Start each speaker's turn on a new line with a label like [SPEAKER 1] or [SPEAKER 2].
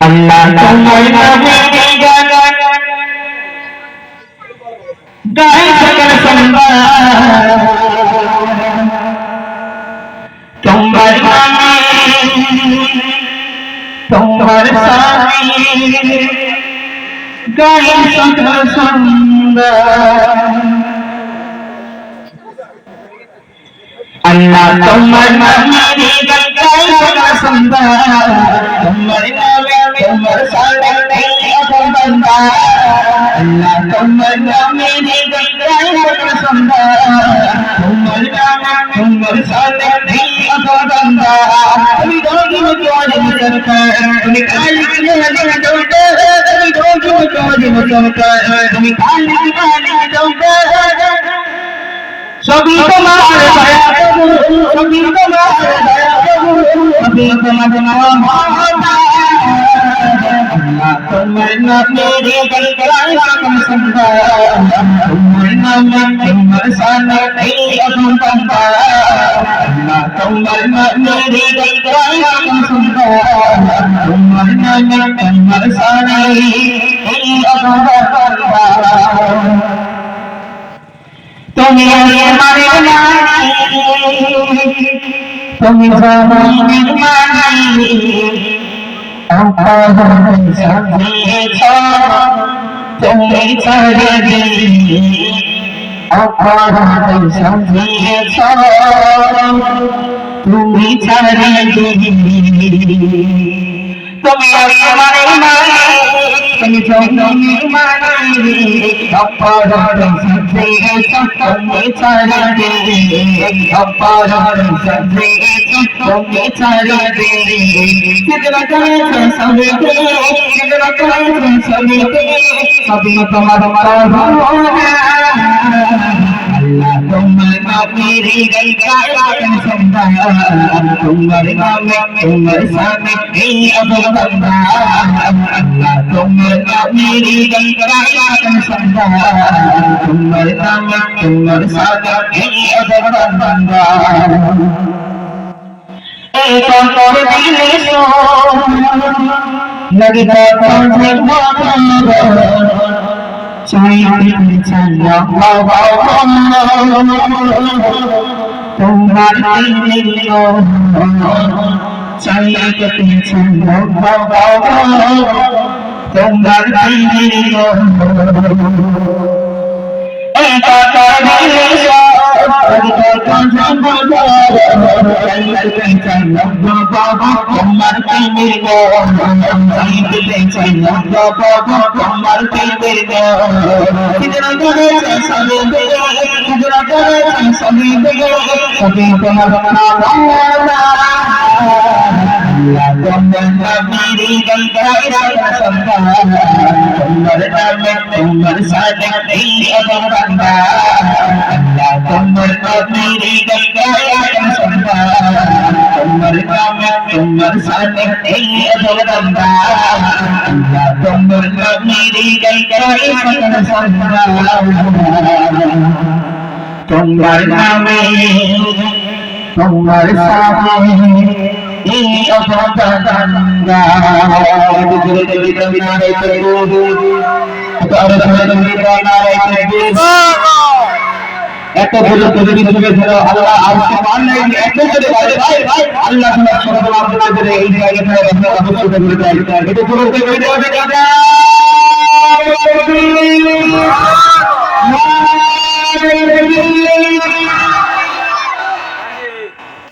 [SPEAKER 1] আল্লাহ তোমার নামে গায় সকল সম্মান তোমার নামে তোমার সামনে গায় সকল সম্মান আল্লাহ তোমার নামে গায় সকল সম্মান তোমার নামে তোমার সামনে সম্মান আল্লাহ তোমার নামে গায় সকল সম্মান তোমার নামে তোমার সামনে সম্মান তুমি দোগি মুজোরে মুসরকার তুমি খালিক মালিক দৌড় তুমি দোগি মুজোরে মুসরকার তুমি খালিক মালিক দৌড় সবই তোমার দয়া সবই তোমার দয়া সবই তোমার মহব্বত আল্লাহ তোমার নামে গায় সকল সম্মান তোমার নামে তোমার সামনে সম্মান আল্লাহ তোমার নামে গায় সকল সম্মান তোমার নামে তোমার সামনে তুমি আমার মালিক তুমি জমিনের মালিক অপরাধ সাজিয়েছ তুমি ছাড়ে দিলে অপরাধ সাজিয়েছ তুমি ছাড়ে দিলে তুমি আমার মালিক তুমি জমিনের মালিক অপরাধ সাজিয়েছ তুমি ছাড়ে দিলে অপরাধ সাজিয়েছ তুমি ছাড়ে দিলে সিজদা করেছে সবেতে সিজদা করেছে সবেতে সবই তোমার করুণা আল্লাহ তোমার নামে গায় সকল সম্মান তোমার নামে তোমার সামনে অববন্ধন আল্লাহ তোমার নামে গায় সকল সম্মান তোমার নামে তোমার সামনে অববন্ধন এই কণ্ঠর দিলে লগিতা তোমার চাইতে চাইয়া তোমার দিল চাইতে চাইয়া তোমার দিল এই কথা দিলে তোমার প্রেমের তোমার প্রেমের সবই তোমার আল্লাহ তোমার নামে গায় সকল সম্মান তোমার নামে তোমার সামনে অববন্ধন আল্লাহ তোমার নামে গায় সকল সম্মান তোমার নামে তোমার সামনে অববন্ধন আল্লাহ তোমার নামে গায় সকল সম্মান তোমার নামে তোমার সামনে এত বড় তৈরি হয়েছিল আল্লাহ আজকে পারলেন এত করে ভাই আল্লাহ সর্বদা আপনাদের এই জায়গাটায় অবশ্যই করে দেয় এটা পুরো করে দেওয়া যাবে না